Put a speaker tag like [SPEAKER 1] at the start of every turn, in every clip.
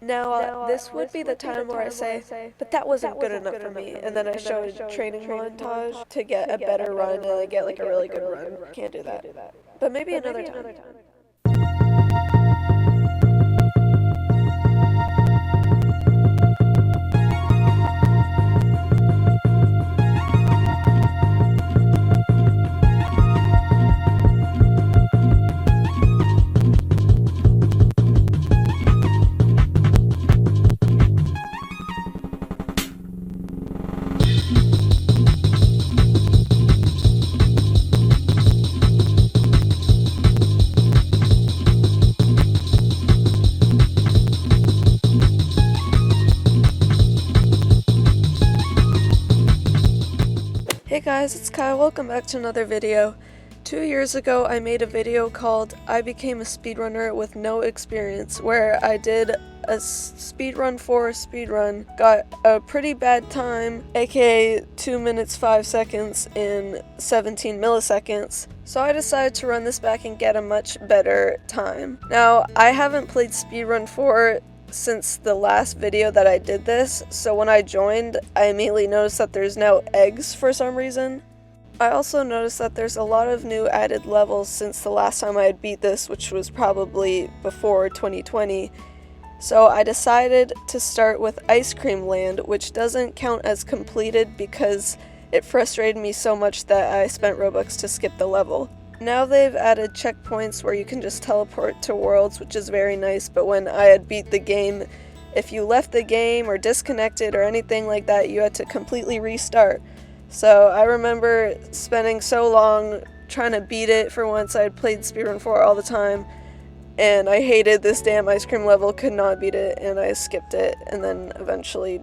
[SPEAKER 1] Now, this would be the time where I say, but that wasn't good enough for me, and then I show a training montage to get a better run, and I get like a really good run. Can't do that. But maybe another time. Hey guys, it's Kyle. Welcome back to another video. 2 years ago, I made a video called I Became a Speedrunner with No Experience, where I did a speedrun for a speedrun, got a pretty bad time, aka 2 minutes 5 seconds in 17 milliseconds, so I decided to run this back and get a much better time. Now, I haven't played Speedrun 4 since the last video that I did this, so when I joined, I immediately noticed that there's now eggs for some reason. I also noticed that there's a lot of new added levels since the last time I had beat this, which was probably before 2020. So I decided to start with Ice Cream Land, which doesn't count as completed because it frustrated me so much that I spent Robux to skip the level. Now they've added checkpoints where you can just teleport to worlds, which is very nice, but when I had beat the game, if you left the game or disconnected or anything like that, you had to completely restart. So I remember spending so long trying to beat it. For once, I had played Speedrun 4 all the time, and I hated this damn ice cream level, could not beat it, and I skipped it, and then eventually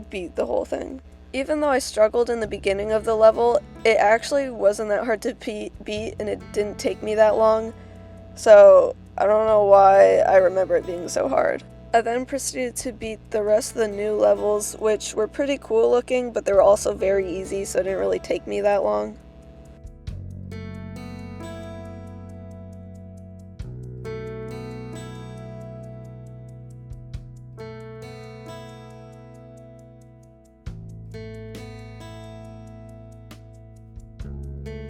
[SPEAKER 1] beat the whole thing. Even though I struggled in the beginning of the level, it actually wasn't that hard to beat, and it didn't take me that long, so I don't know why I remember it being so hard. I then proceeded to beat the rest of the new levels, which were pretty cool looking, but they were also very easy, so it didn't really take me that long.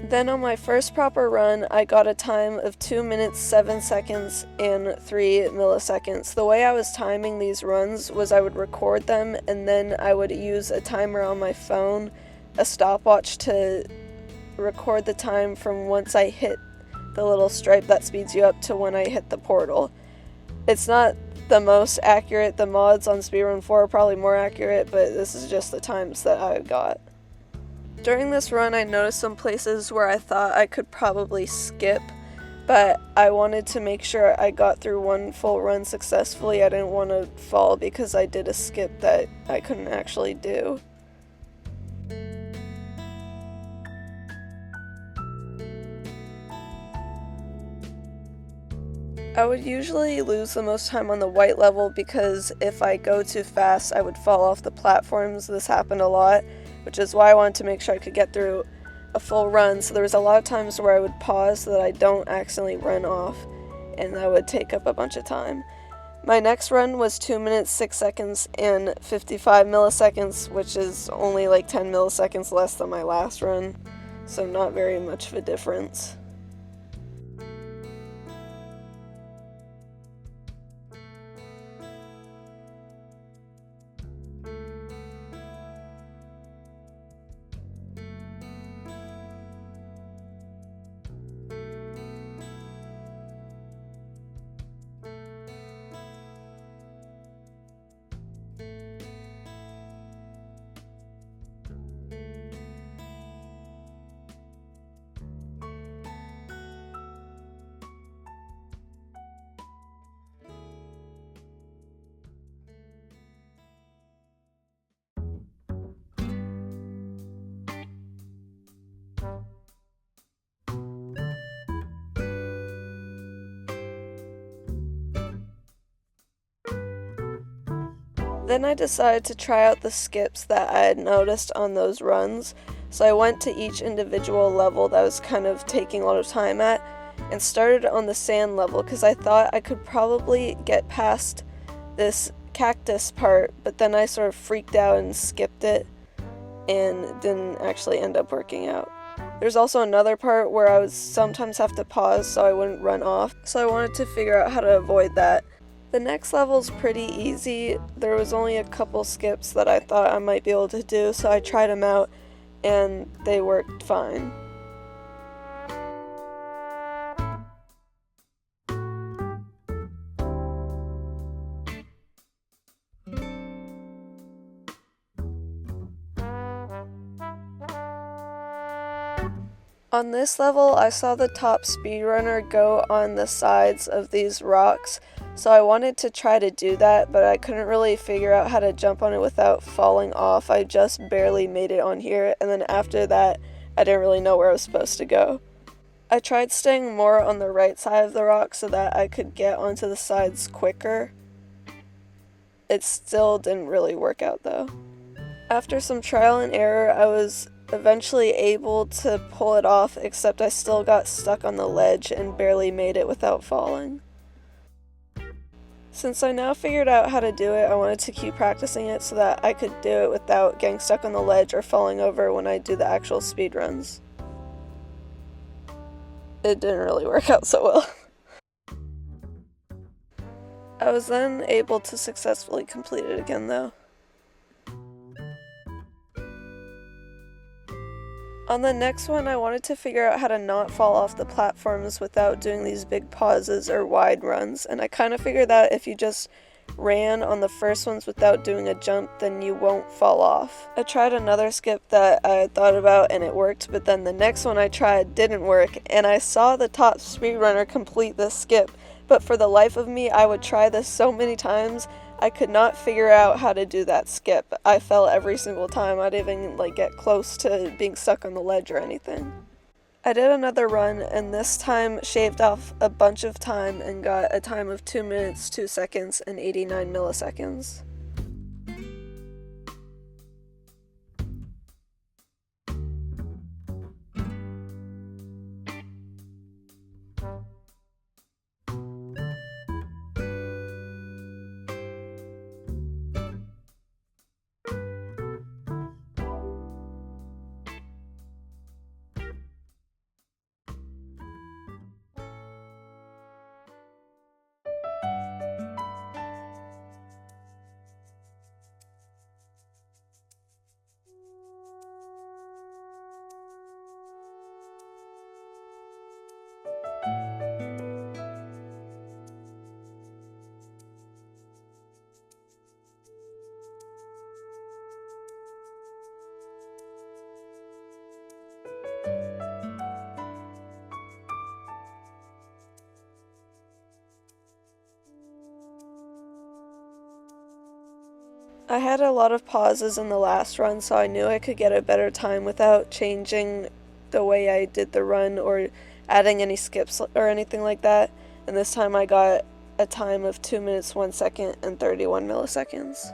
[SPEAKER 1] Then on my first proper run, I got a time of 2 minutes 7 seconds and 3 milliseconds. The way I was timing these runs was I would record them and then I would use a timer on my phone, a stopwatch, to record the time from once I hit the little stripe that speeds you up to when I hit the portal. It's not the most accurate. The mods on Speedrun 4 are probably more accurate, but this is just the times that I got. During this run, I noticed some places where I thought I could probably skip, but I wanted to make sure I got through one full run successfully. I didn't want to fall because I did a skip that I couldn't actually do. I would usually lose the most time on the white level because if I go too fast, I would fall off the platforms. This happened a lot, which is why I wanted to make sure I could get through a full run. So there was a lot of times where I would pause so that I don't accidentally run off, and that would take up a bunch of time. My next run was 2 minutes 6 seconds and 55 milliseconds, which is only like 10 milliseconds less than my last run, so not very much of a difference. Then I decided to try out the skips that I had noticed on those runs, so I went to each individual level that I was kind of taking a lot of time at, and started on the sand level because I thought I could probably get past this cactus part, but then I sort of freaked out and skipped it and didn't actually end up working out. There's also another part where I would sometimes have to pause so I wouldn't run off, so I wanted to figure out how to avoid that. The next level's pretty easy. There was only a couple skips that I thought I might be able to do, so I tried them out and they worked fine. On this level, I saw the top speedrunner go on the sides of these rocks, so I wanted to try to do that, but I couldn't really figure out how to jump on it without falling off. I just barely made it on here, and then after that, I didn't really know where I was supposed to go. I tried staying more on the right side of the rock so that I could get onto the sides quicker. It still didn't really work out though. After some trial and error, I was eventually able to pull it off, except I still got stuck on the ledge and barely made it without falling. Since I now figured out how to do it, I wanted to keep practicing it so that I could do it without getting stuck on the ledge or falling over when I do the actual speedruns. It didn't really work out so well. I was then able to successfully complete it again though. On the next one, I wanted to figure out how to not fall off the platforms without doing these big pauses or wide runs, and I kind of figured that if you just ran on the first ones without doing a jump, then you won't fall off. I tried another skip that I had thought about and it worked, but then the next one I tried didn't work, and I saw the top speedrunner complete this skip, but for the life of me, I would try this so many times, I could not figure out how to do that skip. I fell every single time. I didn't even get close to being stuck on the ledge or anything. I did another run and this time shaved off a bunch of time and got a time of 2 minutes, 2 seconds, and 89 milliseconds. I had a lot of pauses in the last run, so I knew I could get a better time without changing the way I did the run or adding any skips or anything like that. And this time I got a time of 2 minutes, 1 second, and 31 milliseconds.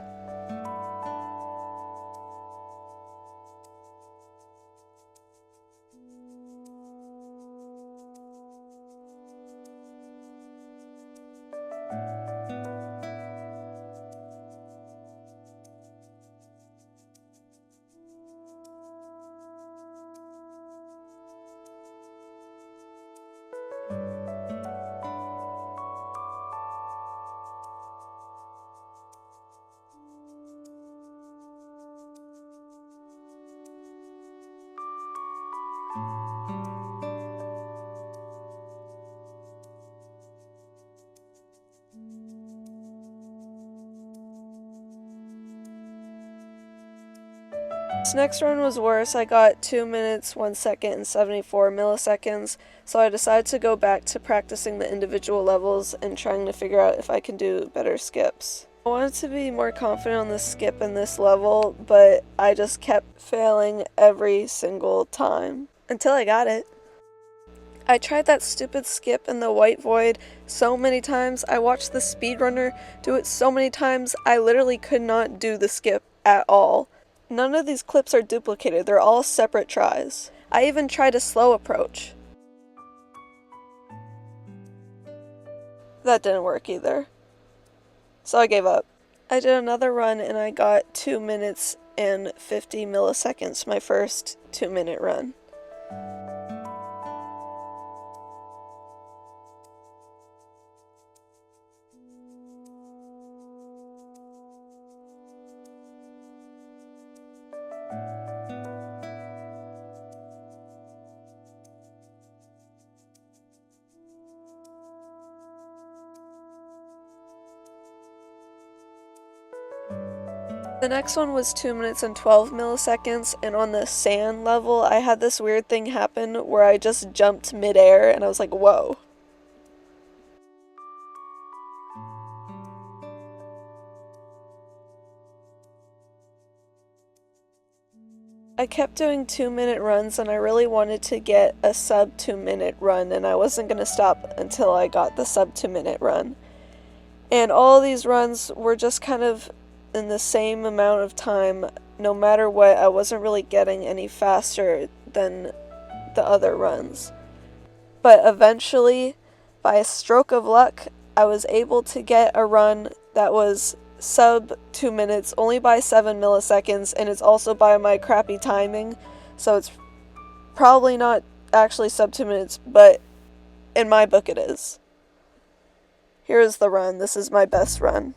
[SPEAKER 1] This next run was worse. I got 2 minutes, 1 second, and 74 milliseconds, so I decided to go back to practicing the individual levels and trying to figure out if I can do better skips. I wanted to be more confident on the skip in this level, but I just kept failing every single time until I got it. I tried that stupid skip in the white void so many times. I watched the speedrunner do it so many times, I literally could not do the skip at all. None of these clips are duplicated, they're all separate tries. I even tried a slow approach. That didn't work either. So I gave up. I did another run and I got 2 minutes and 50 milliseconds, my first 2-minute run. The next one was 2 minutes and 12 milliseconds, and on the sand level, I had this weird thing happen where I just jumped midair, and I was like, whoa. I kept doing 2-minute runs, and I really wanted to get a sub 2-minute run, and I wasn't going to stop until I got the sub 2-minute run. And all these runs were just kind of in the same amount of time. No matter what, I wasn't really getting any faster than the other runs. But eventually, by a stroke of luck, I was able to get a run that was sub 2 minutes, only by 7 milliseconds, and it's also by my crappy timing, so it's probably not actually sub 2 minutes, but in my book it is. Here's the run. This is my best run.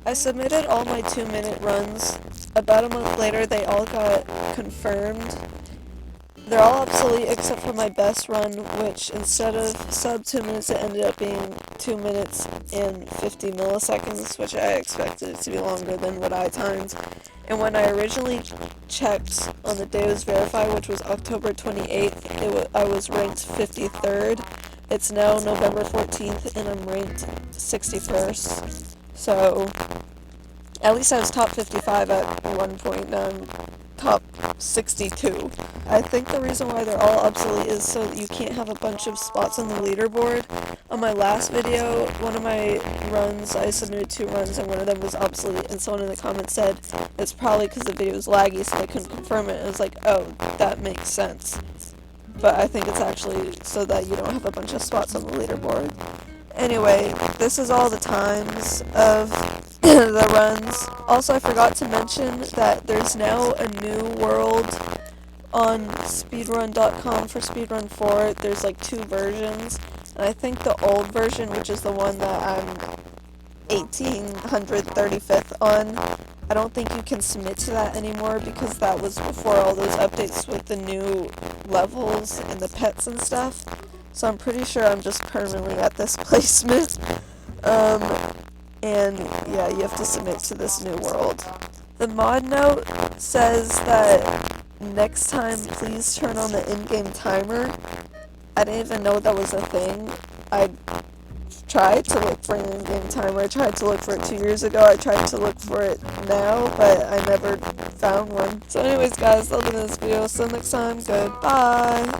[SPEAKER 1] I submitted all my 2-minute runs. About a month later, they all got confirmed. They're all obsolete except for my best run, which instead of sub 2 minutes, it ended up being 2 minutes and 50 milliseconds, which I expected it to be longer than what I timed. And when I originally checked on the day it was verified, which was October 28th, I was ranked 53rd. It's now November 14th, and I'm ranked 61st. So, at least I was top 55 at one point, now I'm top 62. I think the reason why they're all obsolete is so that you can't have a bunch of spots on the leaderboard. On my last video, one of my runs, I submitted 2 runs and one of them was obsolete, and someone in the comments said it's probably because the video was laggy so they couldn't confirm it, and I was like, oh, that makes sense. But I think it's actually so that you don't have a bunch of spots on the leaderboard. Anyway, this is all the times of the runs. Also, I forgot to mention that there's now a new world on speedrun.com for Speedrun 4. There's like 2 versions, and I think the old version, which is the one that I'm 1835th on, I don't think you can submit to that anymore because that was before all those updates with the new levels and the pets and stuff. So I'm pretty sure I'm just permanently at this placement. And yeah, you have to submit to this new world. The mod note says that next time please turn on the in-game timer. I didn't even know that was a thing. I tried to look for an in-game timer. I tried to look for it 2 years ago. I tried to look for it now, but I never found one. So anyways guys, that'll be this video. So next time, goodbye!